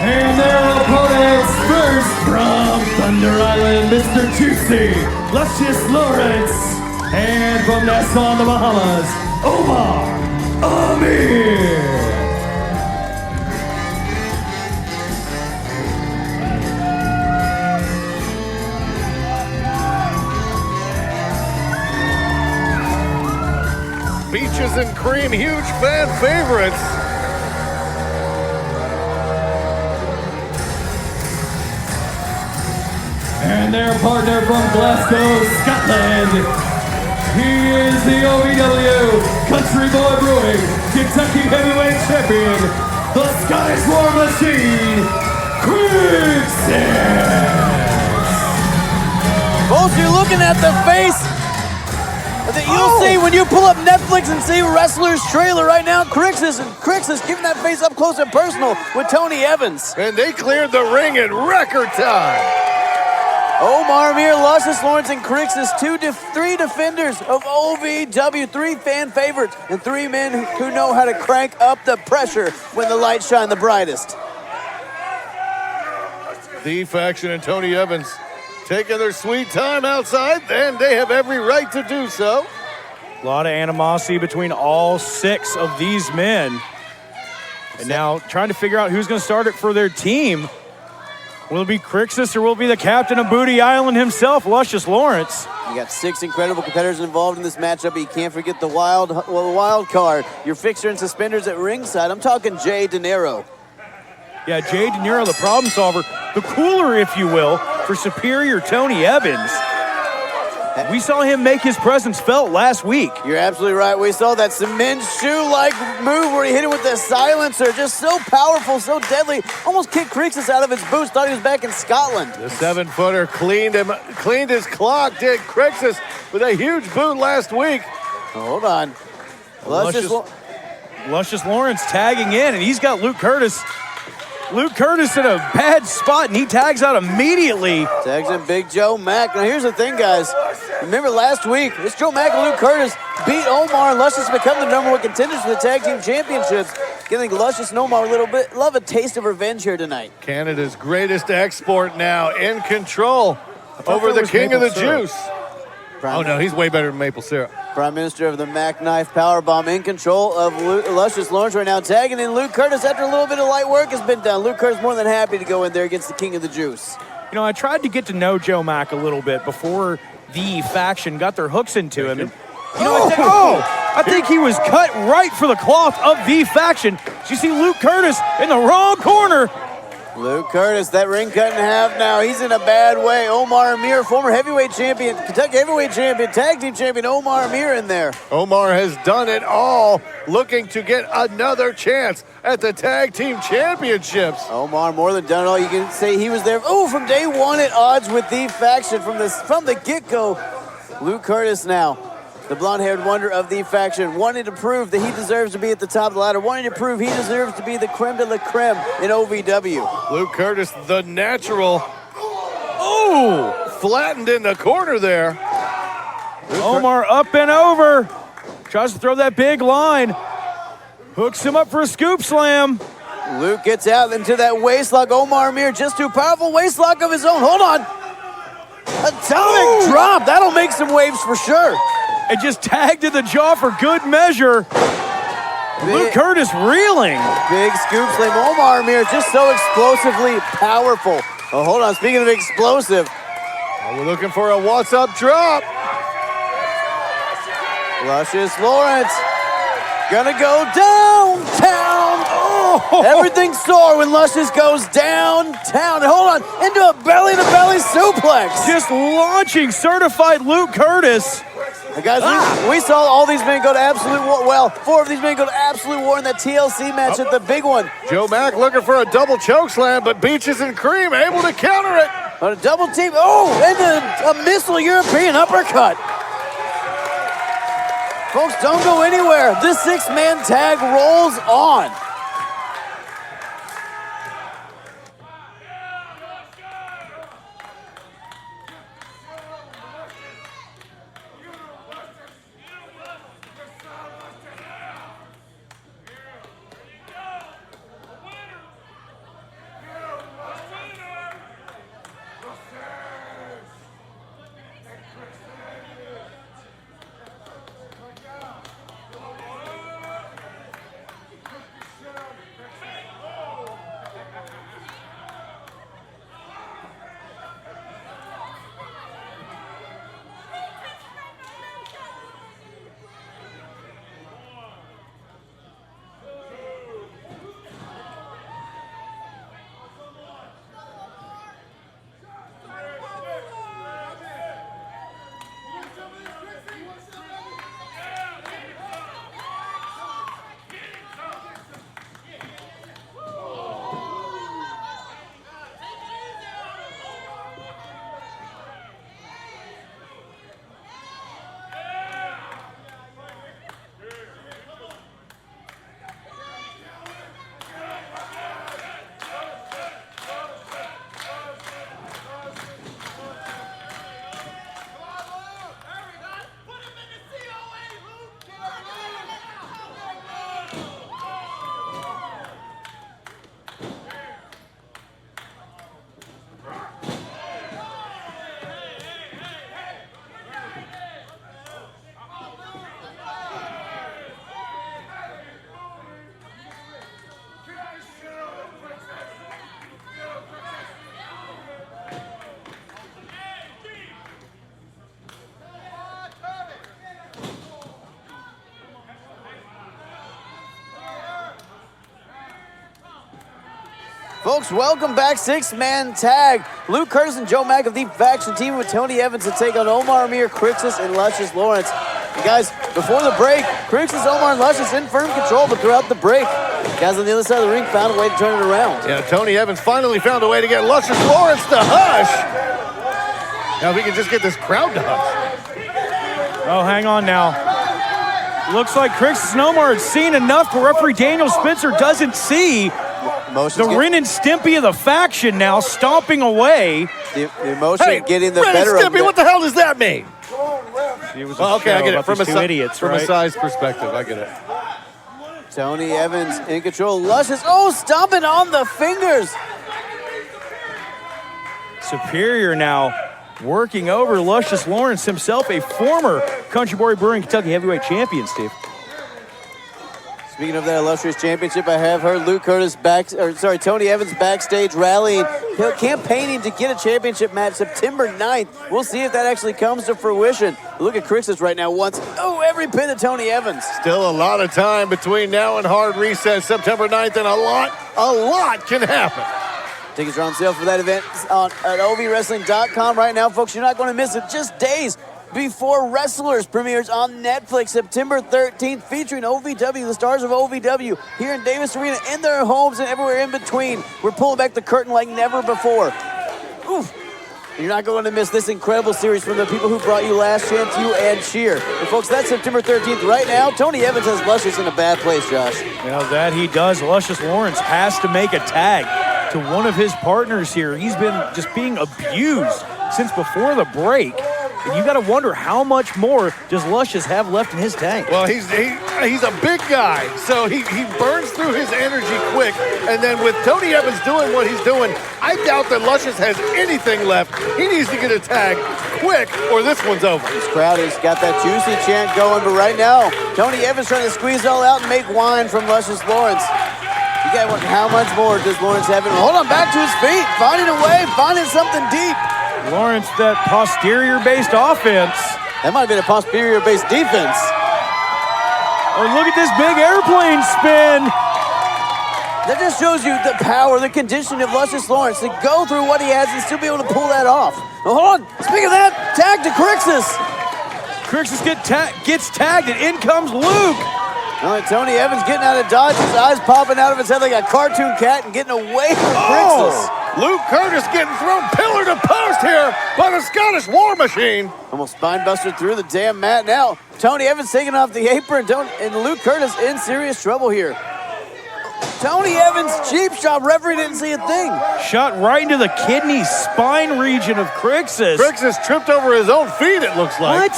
And their opponents, first from Thunder Island, Mr. Juicy, Luscious Lawrence. And from Nassau in the Bahamas, Omar Amir. Peaches and Cream, huge fan favorites. And their partner from Glasgow, Scotland. He is the OVW Country Boy Brewing Kentucky Heavyweight Champion, the Scottish War Machine, Crixus. Folks, you're looking at the face that you'll see when you pull up Netflix and see Wrestler's Trailer right now. Crixus giving that face up close and personal with Tony Evans. And they cleared the ring in record time. Omar Amir, Luscious Lawrence, and Crixus, three defenders of OVW, three fan favorites, and three men who know how to crank up the pressure when the lights shine the brightest. The Faction and Tony Evans taking their sweet time outside, and they have every right to do so. A lot of animosity between all six of these men. And now trying to figure out who's going to start it for their team. Will it be Crixus or will it be the captain of Booty Island himself, Luscious Lawrence? You got six incredible competitors involved in this matchup, but you can't forget the wild card. Your fixer and suspenders at ringside. I'm talking Jay De Niro. Yeah, Jay De Niro, the problem solver, the cooler, if you will, for superior Tony Evans. We saw him make his presence felt last week. You're absolutely right. We saw that cement shoe-like move where he hit it with the silencer. Just so powerful, so deadly. Almost kicked Crixus out of his boots. Thought he was back in Scotland. The 7-footer cleaned his clock, did Crixus, with a huge boot last week. Hold on. Luscious Lawrence tagging in, and he's got Luke Curtis. Luke Curtis in a bad spot, and he tags out immediately. Tags in Big Joe Mack. Now, here's the thing, guys. Remember last week, it's Joe Mack and Luke Curtis beat Omar and Luscious to become the #1 contenders for the Tag Team Championships. I think Luscious and Omar a little bit love a taste of revenge here tonight. Canada's greatest export now in control over the king of the juice. Oh, no, he's way better than maple syrup. Prime Minister of the Mac Knife Powerbomb in control of Luscious Lawrence right now, tagging in Luke Curtis after a little bit of light work has been done. Luke Curtis more than happy to go in there against the King of the Juice. You know, I tried to get to know Joe Mack a little bit before the Faction got their hooks into him. And, you know, I think he was cut right for the cloth of the Faction. So you see Luke Curtis in the wrong corner. Luke Curtis, that ring cut in half now. He's in a bad way. Omar Amir, former heavyweight champion, Kentucky heavyweight champion, tag team champion, Omar Amir in there. Omar has done it all, looking to get another chance at the tag team championships. Omar more than done it all. You can say he was there from day one at odds with the Faction from the get-go. Luke Curtis now, the blonde-haired wonder of the Faction, wanting to prove that he deserves to be at the top of the ladder, wanting to prove he deserves to be the creme de la creme in OVW. Luke Curtis, the natural. Oh, flattened in the corner there. Omar up and over. Tries to throw that big line. Hooks him up for a scoop slam. Luke gets out into that waistlock. Omar Amir just too powerful. Waistlock of his own. Hold on. Atomic drop. That'll make some waves for sure. And just tagged to the jaw for good measure. Luke Curtis reeling. Big scoop slam. Omar Amir just so explosively powerful. Oh, hold on. Speaking of explosive. We're looking for a what's up drop. Luscious Lawrence gonna go downtown. Oh, everything's sore when Luscious goes downtown. Hold on, into a belly-to-belly suplex. Just launching certified Luke Curtis. Guys, we saw all these men go to absolute war. Well, 4 of these men go to absolute war in that TLC match at the big one. Joe Mack looking for a double choke slam, but Peaches and Cream able to counter it. On a double team. Oh, and a missile European uppercut. Folks, don't go anywhere. This 6-man tag rolls on. Folks, welcome back. Six-man tag. Luke Curtis and Joe Mack of the Faction team with Tony Evans to take on Omar Amir, Crixus, and Luscious Lawrence. And guys, before the break, Crixus, Omar, and Luscious in firm control, but throughout the break, guys on the other side of the ring found a way to turn it around. Yeah, Tony Evans finally found a way to get Luscious Lawrence to hush. Now if we can just get this crowd to hush. Oh, hang on now. Looks like Crixus and Omar had seen enough, but referee Daniel Spencer doesn't see. The Ren and Stimpy of the Faction now stomping away. The emotion getting the better of Stimpy, what the hell does that mean? It was okay, I get it. From a size perspective, I get it. Tony Evans in control. Luscious, stomping on the fingers. Superior now working over Luscious Lawrence himself, a former Country Boy Brewing Kentucky heavyweight champion, Steve. Speaking of that illustrious championship, I have heard Tony Evans backstage rallying, campaigning to get a championship match September 9th. We'll see if that actually comes to fruition. Look at Crixus right now, wants every bit of Tony Evans. Still a lot of time between now and hard recess, September 9th, and a lot can happen. Tickets are on sale for that event at ovwrestling.com right now, folks. You're not going to miss it. Just days before Wrestlers premieres on Netflix September 13th, featuring OVW, the stars of OVW, here in Davis Arena, in their homes and everywhere in between. We're pulling back the curtain like never before. Oof. You're not going to miss this incredible series from the people who brought you Last Chance U and Cheer. And folks, that's September 13th. Right now, Tony Evans has Luscious in a bad place, Josh. Well, that he does. Luscious Lawrence has to make a tag to one of his partners here. He's been just being abused since before the break. And you got to wonder how much more does Luscious have left in his tank. Well, he's a big guy, so he burns through his energy quick. And then with Tony Evans doing what he's doing, I doubt that Luscious has anything left. He needs to get a tag quick or this one's over. This crowd has got that juicy chant going, but right now, Tony Evans trying to squeeze it all out and make wine from Luscious Lawrence. You got to wonder how much more does Lawrence have? Hold on, back to his feet, finding a way, finding something deep. Lawrence, that posterior-based offense. That might have been a posterior-based defense. Or look at this big airplane spin. That just shows you the power, the condition of Luscious Lawrence to go through what he has and still be able to pull that off. Well, hold on, speaking of that, tag to Crixus. Crixus gets tagged, and in comes Luke. Tony Evans getting out of dodge, his eyes popping out of his head like a cartoon cat and getting away from Crixus. Luke Curtis getting thrown pillar to post here by the Scottish War Machine. Almost spinebuster through the damn mat now. Tony Evans taking off the apron, and Luke Curtis in serious trouble here. Tony Evans, cheap shot, referee didn't see a thing. Shot right into the kidney spine region of Crixus. Crixus tripped over his own feet, it looks like.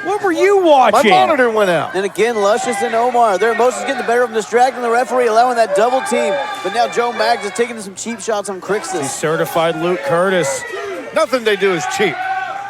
What were you watching? My monitor went out. And again, Luscious and Omar, their emotions getting the better of them, distracting the referee, allowing that double team. But now Joe Maggs is taking some cheap shots on Crixus. He's certified Luke Curtis. Nothing they do is cheap.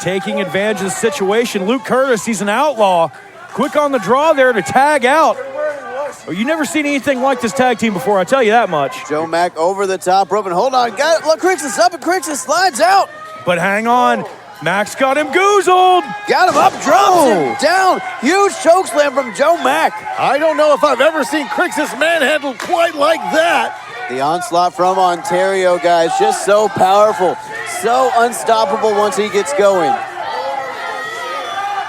Taking advantage of the situation. Luke Curtis, he's an outlaw. Quick on the draw there to tag out. Oh, you've never seen anything like this tag team before, I tell you that much. Joe Mack over the top rope, and hold on, got it. Look, Crixus up, and Crixus slides out. But hang on. Max got him goozled. Got him up, drops him down. Huge chokeslam from Joe Mack. I don't know if I've ever seen Crixus manhandled quite like that. The onslaught from Ontario, guys, just so powerful, so unstoppable once he gets going.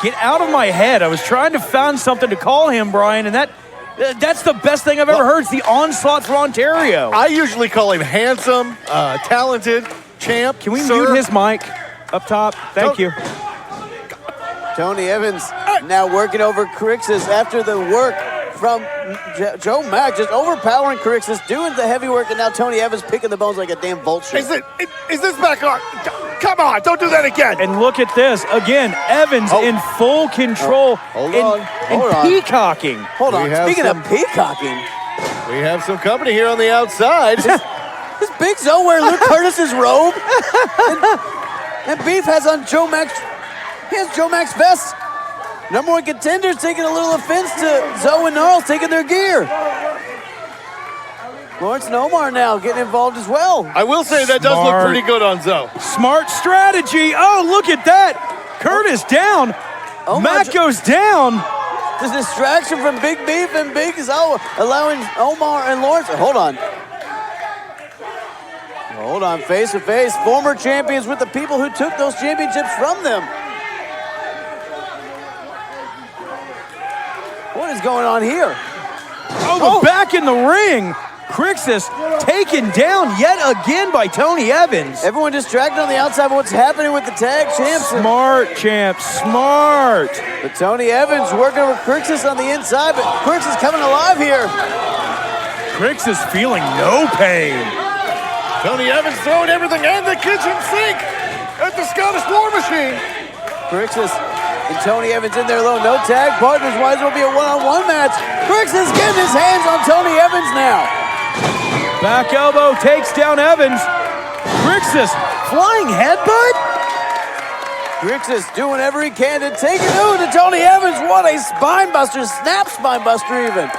Get out of my head. I was trying to find something to call him, Brian, and that's the best thing I've ever heard. It's the onslaught for Ontario. I usually call him handsome, talented, champ. Can we mute his mic? Up top, thank you. Tony Evans now working over Crixus after the work from Joe Mack, just overpowering Crixus, doing the heavy work, and now Tony Evans picking the bones like a damn vulture. Is this back on? Come on, don't do that again. And look at this. Again, Evans in full control and peacocking. Hold on, speaking of peacocking. We have some company here on the outside. This Big Zoe wearing Luke Curtis's robe. And Beef has on Joe Mack's vest. Number one contenders taking a little offense to Zoe and Gnarls taking their gear. Lawrence and Omar now getting involved as well. I will say that does look pretty good on Zoe. Smart strategy. Oh, look at that. Curtis down. Mack goes down. The distraction from Big Beef and Big Zoe allowing Omar and Lawrence. Hold on. Hold on, face to face. Former champions with the people who took those championships from them. What is going on here? Oh, back in the ring. Crixus taken down yet again by Tony Evans. Everyone distracted on the outside of what's happening with the tag champs. Smart, champ, smart. But Tony Evans working over Crixus on the inside, but Crixus coming alive here. Crixus feeling no pain. Tony Evans throwing everything and the kitchen sink at the Scottish War Machine. Crixus and Tony Evans in there alone. No tag partners wise. It'll be a one-on-one match. Crixus getting his hands on Tony Evans now. Back elbow takes down Evans. Crixus flying headbutt. Crixus doing whatever he can to take it to Tony Evans. What a spine buster, snap spine buster even.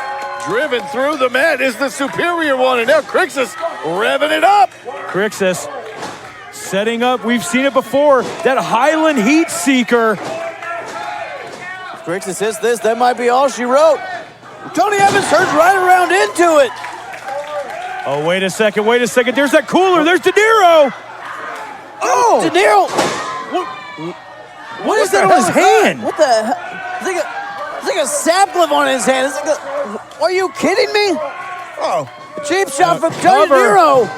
Driven through the mat is the superior one, and now Crixus revving it up. Crixus setting up, we've seen it before, that Highland Heat Seeker. Crixus hits this, that might be all she wrote. Tony Evans turns right around into it. Oh, wait a second, there's that cooler, there's De Niro. Oh! De Niro! What is that on his hand? What the hell? It's like a sapcliffe on his hand. Are you kidding me? Oh, Cheap shot from Tony De Niro.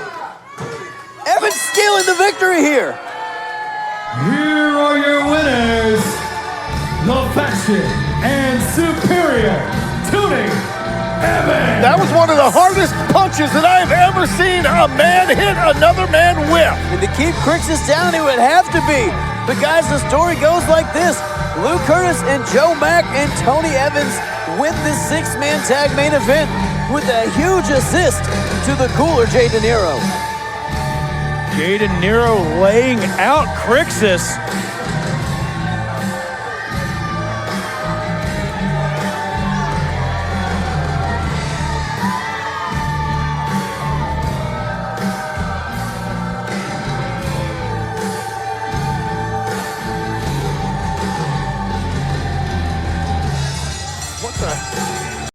Evans stealing the victory here. Here are your winners, the Faction and Superior Tony Evans. that was one of the hardest punches that I've ever seen a man hit another man with. And to keep Crixus down, it would have to be. But guys, the story goes like this. Luke Curtis and Joe Mack and Tony Evans win this six-man tag main event with a huge assist to the cooler Jay De Niro. Jay De Niro laying out Crixus.